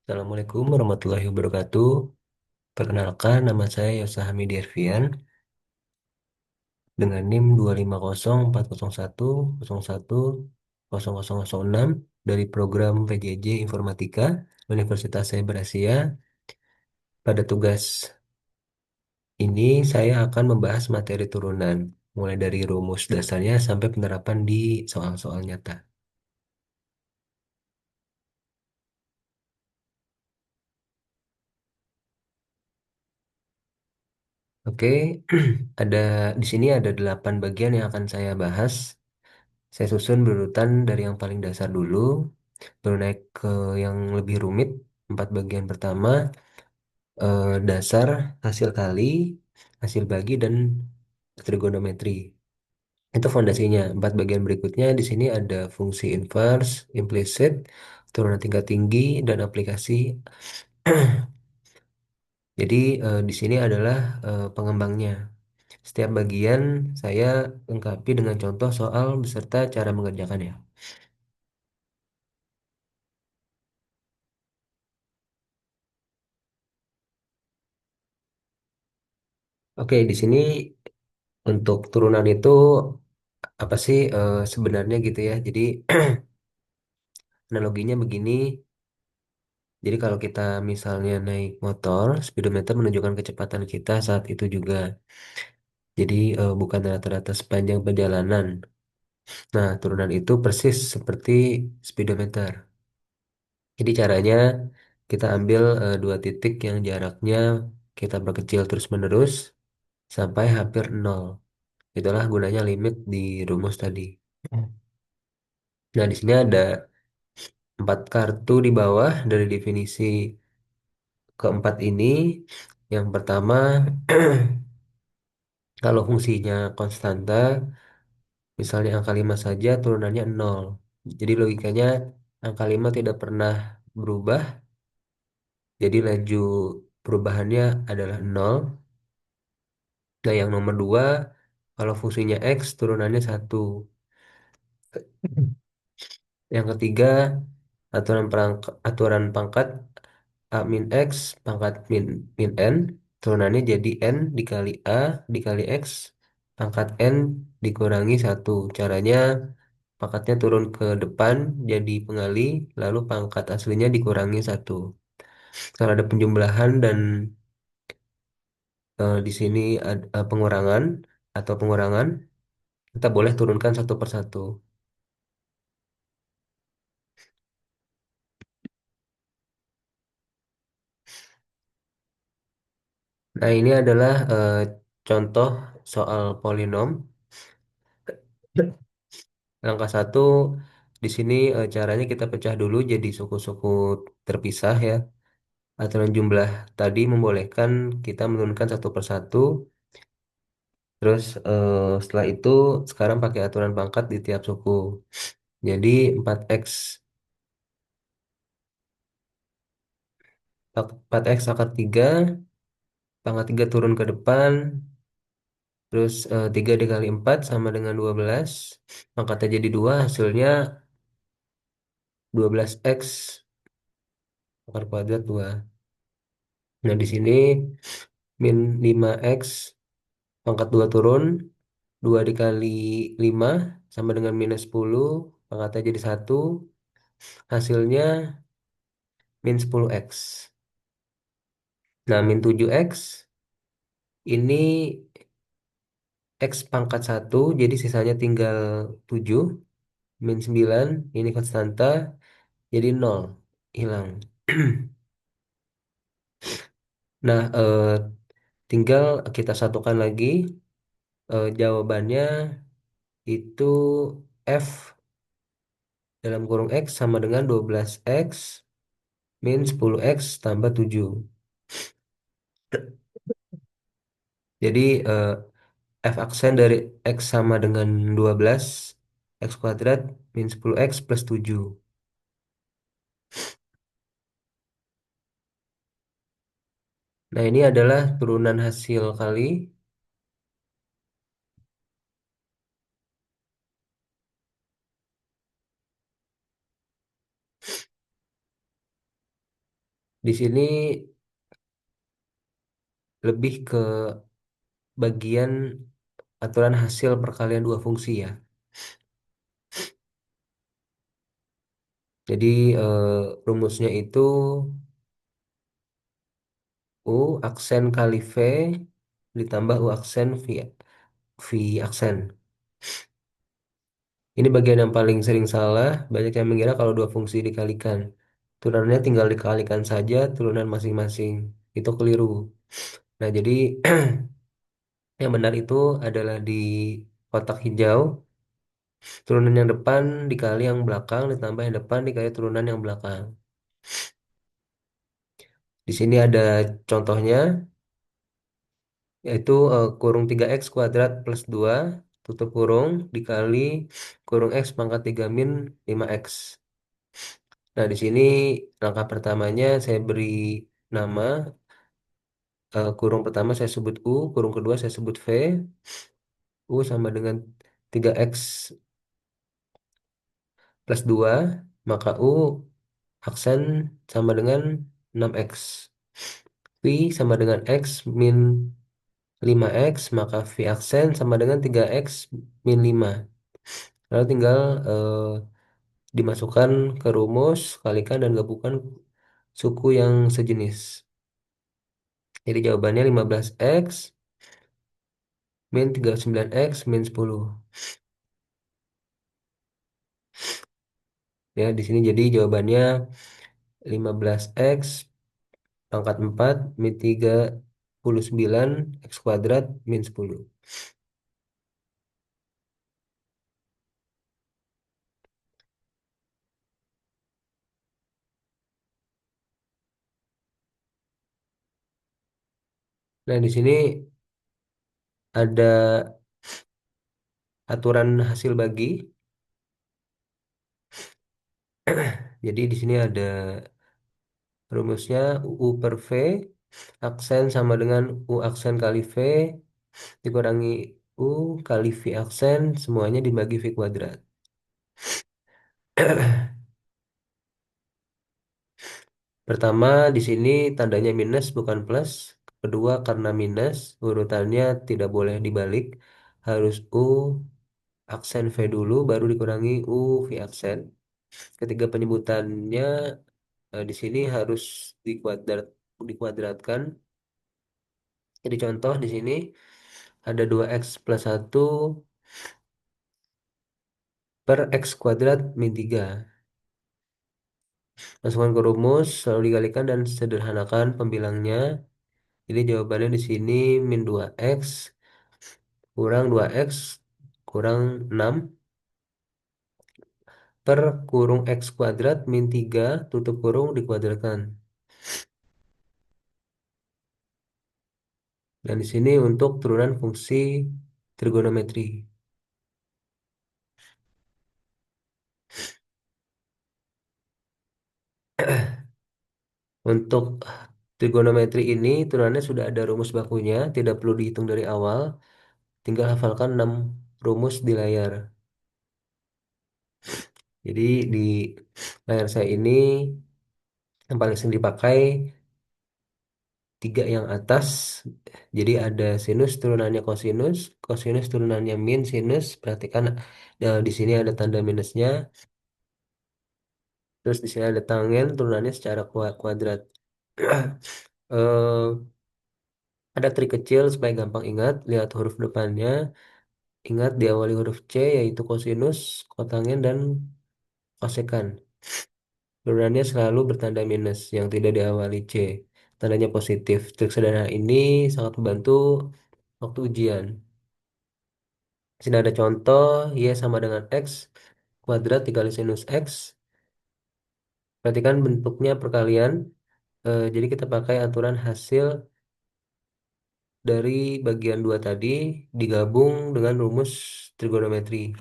Assalamualaikum warahmatullahi wabarakatuh. Perkenalkan, nama saya Yosa Hamidi Erfian dengan NIM 2504011101006 dari program PJJ Informatika Universitas Cyber Asia. Pada tugas ini saya akan membahas materi turunan, mulai dari rumus dasarnya sampai penerapan di soal-soal nyata. Oke, ada di sini ada 8 bagian yang akan saya bahas. Saya susun berurutan dari yang paling dasar dulu, baru naik ke yang lebih rumit. 4 bagian pertama, dasar, hasil kali, hasil bagi, dan trigonometri. Itu fondasinya. 4 bagian berikutnya di sini ada fungsi inverse, implicit, turunan tingkat tinggi, dan aplikasi. Jadi di sini adalah pengembangnya. Setiap bagian saya lengkapi dengan contoh soal beserta cara mengerjakannya. Oke, di sini untuk turunan itu apa sih sebenarnya gitu ya. Jadi analoginya begini. Jadi kalau kita misalnya naik motor, speedometer menunjukkan kecepatan kita saat itu juga. Jadi bukan rata-rata sepanjang perjalanan. Nah, turunan itu persis seperti speedometer. Jadi caranya kita ambil 2 titik yang jaraknya kita perkecil terus-menerus sampai hampir nol. Itulah gunanya limit di rumus tadi. Nah, di sini ada 4 kartu di bawah dari definisi keempat ini. Yang pertama, kalau fungsinya konstanta, misalnya angka 5 saja turunannya nol. Jadi logikanya angka 5 tidak pernah berubah, jadi laju perubahannya adalah nol. Nah, yang nomor 2, kalau fungsinya X turunannya satu. Yang ketiga, aturan pangkat A min X pangkat min N, turunannya jadi N dikali A dikali X pangkat N dikurangi satu. Caranya pangkatnya turun ke depan jadi pengali, lalu pangkat aslinya dikurangi satu. Kalau ada penjumlahan dan di sini ada pengurangan atau pengurangan, kita boleh turunkan satu per satu. Nah, ini adalah contoh soal polinom. Langkah satu, di sini caranya kita pecah dulu jadi suku-suku terpisah ya. Aturan jumlah tadi membolehkan kita menurunkan satu per satu. Terus setelah itu sekarang pakai aturan pangkat di tiap suku. Jadi 4x 4x akar 3, pangkat 3 turun ke depan. Terus 3 dikali 4 sama dengan 12. Pangkatnya jadi 2, hasilnya 12x akar kuadrat 2. Nah, di sini min 5x pangkat 2 turun, 2 dikali 5 sama dengan minus 10, pangkatnya jadi satu, hasilnya min 10x. Nah, min 7x ini x pangkat satu, jadi sisanya tinggal 7, min 9 ini konstanta, jadi nol, hilang. Nah, tinggal kita satukan lagi, jawabannya itu f dalam kurung x sama dengan 12x min 10x tambah 7. Jadi f aksen dari x sama dengan 12 x kuadrat min 10x plus 7. Nah, ini adalah turunan hasil kali. Di sini lebih ke bagian aturan hasil perkalian dua fungsi ya. Jadi rumusnya itu U aksen kali V ditambah U aksen V aksen. Ini bagian yang paling sering salah. Banyak yang mengira kalau dua fungsi dikalikan, turunannya tinggal dikalikan saja turunan masing-masing. Itu keliru. Nah, jadi yang benar itu adalah di kotak hijau, turunan yang depan dikali yang belakang ditambah yang depan dikali turunan yang belakang. Di sini ada contohnya, yaitu kurung 3x kuadrat plus 2 tutup kurung dikali kurung x pangkat 3 min 5x. Nah, di sini langkah pertamanya saya beri nama, kurung pertama saya sebut U, kurung kedua saya sebut V. U sama dengan 3x plus 2, maka U aksen sama dengan 6x. V sama dengan x min 5x, maka V aksen sama dengan 3x min 5. Lalu tinggal dimasukkan ke rumus, kalikan dan gabungkan suku yang sejenis. Jadi jawabannya 15x min 39x min 10. Ya, di sini jadi jawabannya 15x pangkat 4 min 39 x kuadrat min 10. Nah, di sini ada aturan hasil bagi. Jadi di sini ada rumusnya U per V aksen sama dengan U aksen kali V dikurangi U kali V aksen semuanya dibagi V kuadrat. Pertama, di sini tandanya minus bukan plus. Kedua, karena minus, urutannya tidak boleh dibalik. Harus U aksen V dulu, baru dikurangi U V aksen. Ketiga, penyebutannya di sini harus dikuadratkan. Jadi contoh di sini ada 2x plus 1 per x kuadrat min 3. Masukkan ke rumus, lalu dikalikan dan sederhanakan pembilangnya. Jadi jawabannya di sini min 2x kurang 2x kurang 6 per kurung x kuadrat min 3 tutup kurung dikuadratkan. Dan di sini untuk turunan fungsi trigonometri. Untuk trigonometri ini turunannya sudah ada rumus bakunya, tidak perlu dihitung dari awal, tinggal hafalkan 6 rumus di layar. Jadi di layar saya ini yang paling sering dipakai tiga yang atas. Jadi ada sinus turunannya kosinus, kosinus turunannya min sinus. Perhatikan di sini ada tanda minusnya. Terus di sini ada tangen turunannya secara kuadrat. Eh, ada trik kecil supaya gampang ingat. Lihat huruf depannya. Ingat diawali huruf C yaitu kosinus, kotangen, dan kosekan. Turunannya selalu bertanda minus yang tidak diawali C. Tandanya positif. Trik sederhana ini sangat membantu waktu ujian. Di sini ada contoh, Y sama dengan X kuadrat dikali sinus X. Perhatikan bentuknya perkalian. Jadi kita pakai aturan hasil dari bagian dua tadi digabung dengan rumus trigonometri.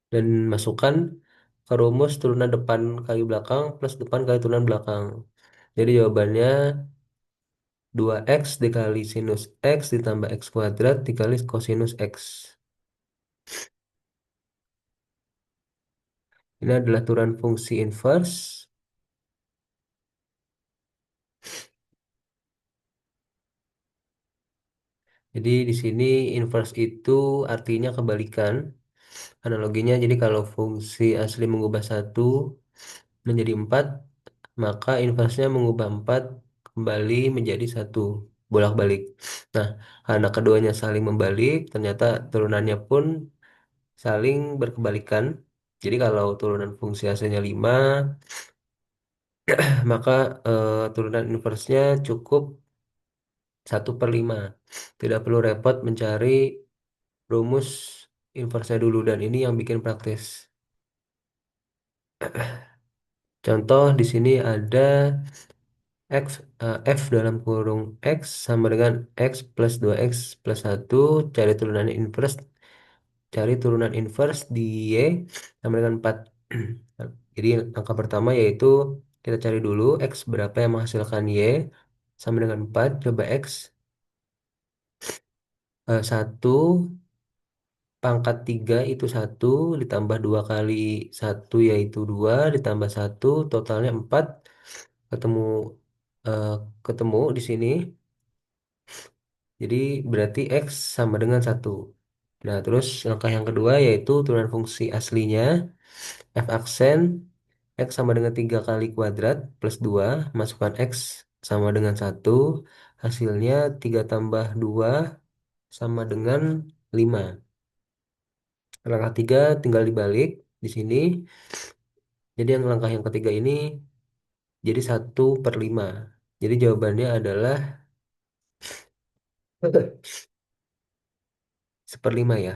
Dan masukkan ke rumus turunan depan kali belakang plus depan kali turunan belakang. Jadi jawabannya 2x dikali sinus X ditambah X kuadrat dikali kosinus X. Ini adalah turunan fungsi inverse. Jadi di sini inverse itu artinya kebalikan. Analoginya, jadi kalau fungsi asli mengubah satu menjadi 4, maka inversenya mengubah 4 kembali menjadi satu, bolak-balik. Nah, karena keduanya saling membalik, ternyata turunannya pun saling berkebalikan. Jadi kalau turunan fungsi aslinya 5, maka turunan inversenya cukup 1/5. Tidak perlu repot mencari rumus inversnya dulu, dan ini yang bikin praktis. Contoh di sini ada X, F dalam kurung X sama dengan X plus 2X plus 1, cari turunan inverse, cari turunan inverse di Y sama dengan 4. Jadi angka pertama yaitu kita cari dulu X berapa yang menghasilkan Y sama dengan 4, coba X 1 pangkat 3 itu 1 ditambah 2 kali 1 yaitu 2 ditambah 1 totalnya 4, ketemu eh, ketemu di sini. Jadi berarti X sama dengan 1. Nah, terus langkah yang kedua yaitu turunan fungsi aslinya. F aksen X sama dengan 3 kali kuadrat plus 2. Masukkan X sama dengan 1. Hasilnya 3 tambah 2 sama dengan 5. Langkah 3 tinggal dibalik di sini. Jadi yang langkah yang ketiga ini jadi 1/5. Jadi jawabannya adalah 1/5 ya.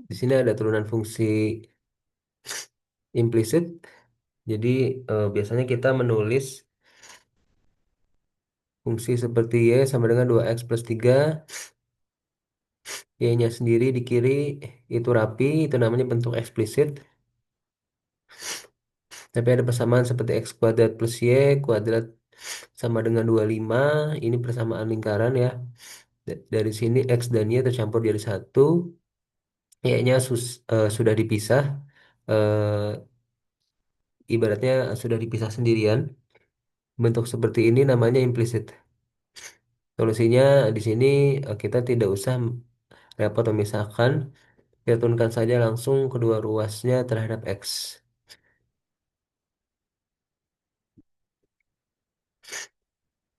Di sini ada turunan fungsi implisit. Jadi biasanya kita menulis fungsi seperti Y sama dengan 2X plus 3. Y-nya sendiri di kiri itu rapi, itu namanya bentuk eksplisit. Tapi ada persamaan seperti X kuadrat plus Y kuadrat sama dengan 25. Ini persamaan lingkaran ya. Dari sini X dan Y tercampur jadi satu. Y-nya sudah dipisah. eh, Ibaratnya sudah dipisah sendirian. Bentuk seperti ini namanya implisit. Solusinya di sini kita tidak usah repot memisahkan, kita turunkan saja langsung kedua ruasnya terhadap X.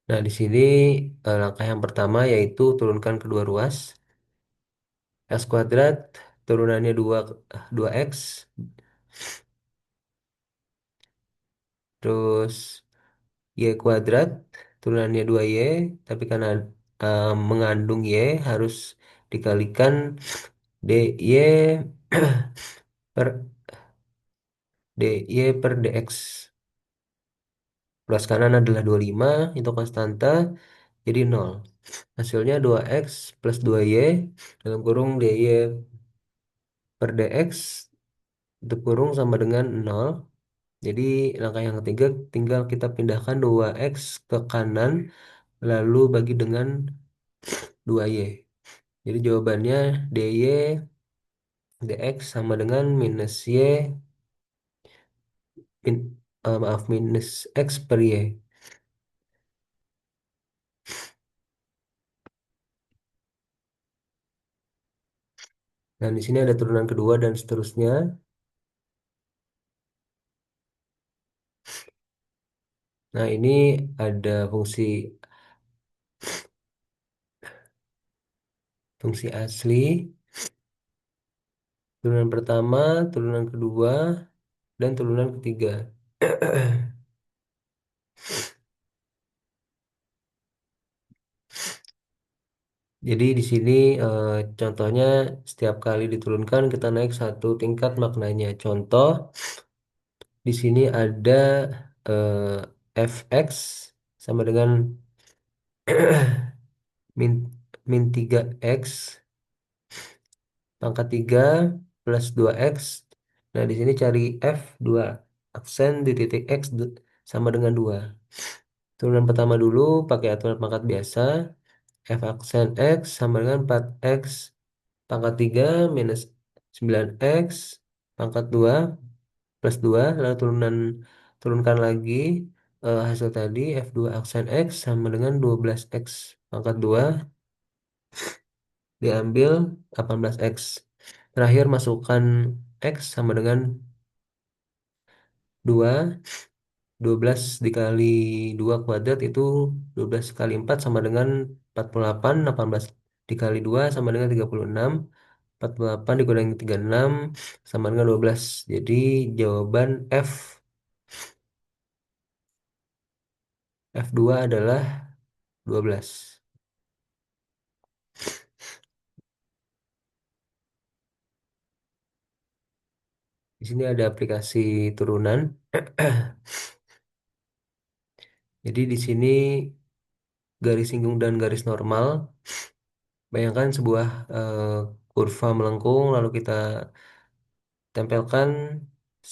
Nah, di sini langkah yang pertama yaitu turunkan kedua ruas. X kuadrat turunannya 2X, terus Y kuadrat turunannya 2Y, tapi karena mengandung Y harus dikalikan DY per dx. Ruas kanan adalah 25, itu konstanta, jadi 0. Hasilnya 2X plus 2Y dalam kurung DY per dx itu kurung sama dengan 0. Jadi langkah yang ketiga tinggal kita pindahkan 2X ke kanan lalu bagi dengan 2Y. Jadi jawabannya DY dx sama dengan minus Y maaf minus X per Y. Dan di sini ada turunan kedua dan seterusnya. Nah, ini ada fungsi asli, turunan pertama, turunan kedua, dan turunan ketiga. Jadi di sini contohnya setiap kali diturunkan kita naik satu tingkat maknanya. Contoh di sini ada fx sama dengan min min 3x pangkat 3 plus 2x. Nah, di sini cari f 2 aksen di titik x sama dengan 2. Turunan pertama dulu pakai aturan pangkat biasa. F aksen X sama dengan 4X pangkat 3 minus 9X pangkat 2 plus 2. Lalu turunkan lagi hasil tadi F2 aksen X sama dengan 12X pangkat 2 diambil 18X. Terakhir masukkan X sama dengan 2. 12 dikali 2 kuadrat itu 12 kali 4 sama dengan 48. 18 dikali 2 sama dengan 36. 48 dikurangi 36 sama dengan 12. Jadi jawaban F2 adalah 12. Di sini ada aplikasi turunan. Jadi di sini garis singgung dan garis normal. Bayangkan sebuah kurva melengkung lalu kita tempelkan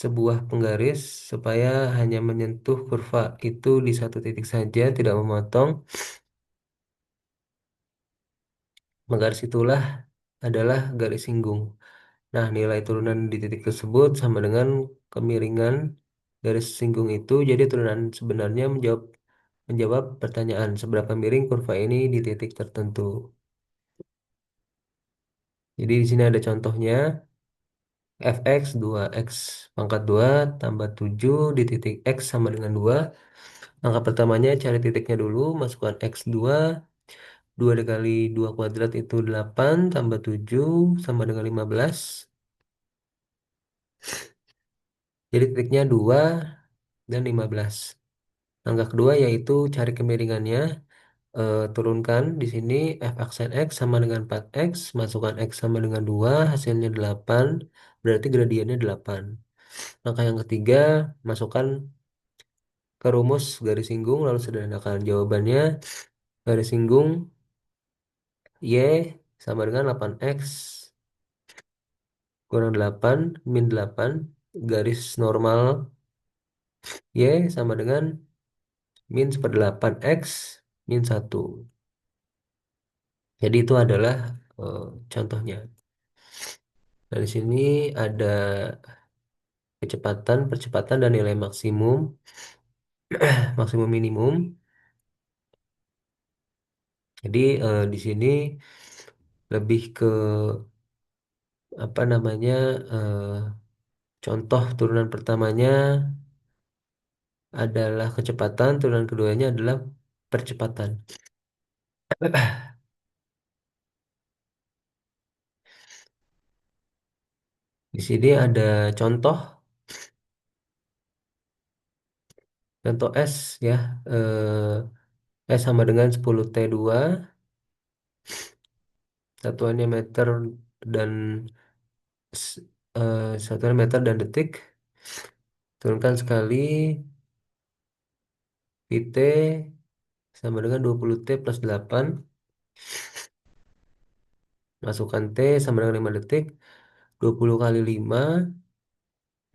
sebuah penggaris supaya hanya menyentuh kurva itu di satu titik saja, tidak memotong. Menggaris itulah adalah garis singgung. Nah, nilai turunan di titik tersebut sama dengan kemiringan garis singgung itu. Jadi turunan sebenarnya menjawab pertanyaan seberapa miring kurva ini di titik tertentu. Jadi di sini ada contohnya. Fx 2x pangkat 2 tambah 7 di titik x sama dengan 2. Angka pertamanya cari titiknya dulu, masukkan x2. 2 dikali 2 kuadrat itu 8 tambah 7 sama dengan 15. Jadi titiknya 2 dan 15. Angka kedua yaitu cari kemiringannya. Turunkan di sini f aksen x sama dengan 4x, masukkan x sama dengan 2, hasilnya 8, berarti gradiennya 8. Langkah yang ketiga, masukkan ke rumus garis singgung lalu sederhanakan jawabannya. Garis singgung Y sama dengan 8X kurang 8 min 8. Garis normal Y sama dengan min seperdelapan X min 1. Jadi itu adalah eh, contohnya. Nah, di sini ada kecepatan, percepatan, dan nilai maksimum, maksimum minimum. Jadi di sini lebih ke apa namanya eh, contoh turunan pertamanya adalah kecepatan, turunan keduanya adalah percepatan. Di sini ada contoh, contoh S ya. S sama dengan 10T2, satuannya meter dan satuannya meter dan detik. Turunkan sekali, PT sama dengan 20T plus 8. Masukkan T sama dengan 5 detik. 20 kali 5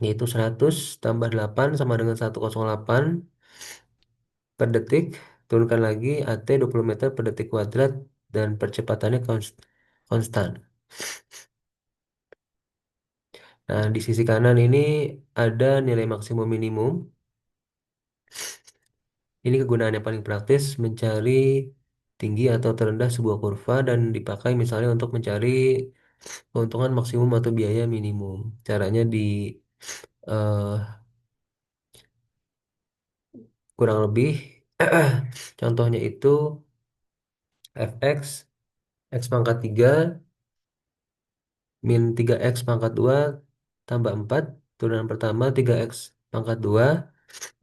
yaitu 100 tambah 8 sama dengan 108 per detik. Turunkan lagi AT 20 meter per detik kuadrat dan percepatannya konstan. Nah, di sisi kanan ini ada nilai maksimum minimum. Ini kegunaan yang paling praktis mencari tinggi atau terendah sebuah kurva dan dipakai misalnya untuk mencari keuntungan maksimum atau biaya minimum. Caranya eh, kurang lebih contohnya itu fx x pangkat 3 min 3x pangkat 2 tambah 4. Turunan pertama 3x pangkat 2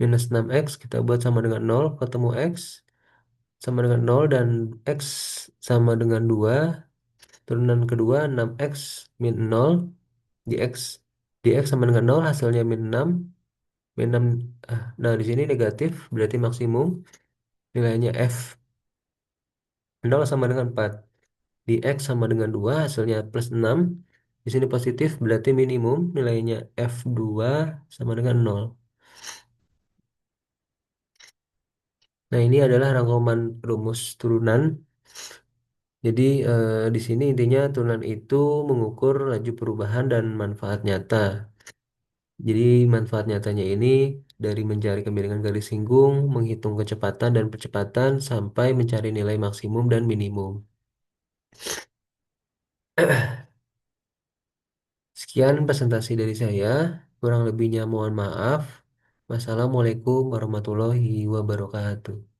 minus 6x kita buat sama dengan 0, ketemu x sama dengan 0 dan x sama dengan 2. Turunan kedua 6x min 0 dx. Dx sama dengan 0 hasilnya min 6. Min 6, nah di sini negatif berarti maksimum. Nilainya f 0 sama dengan 4. Dx sama dengan 2 hasilnya plus 6. Di sini positif berarti minimum nilainya f2 sama dengan 0. Nah, ini adalah rangkuman rumus turunan Jadi di sini intinya turunan itu mengukur laju perubahan dan manfaat nyata. Jadi manfaat nyatanya ini dari mencari kemiringan garis singgung, menghitung kecepatan dan percepatan, sampai mencari nilai maksimum dan minimum. Sekian presentasi dari saya. Kurang lebihnya mohon maaf. Wassalamualaikum warahmatullahi wabarakatuh.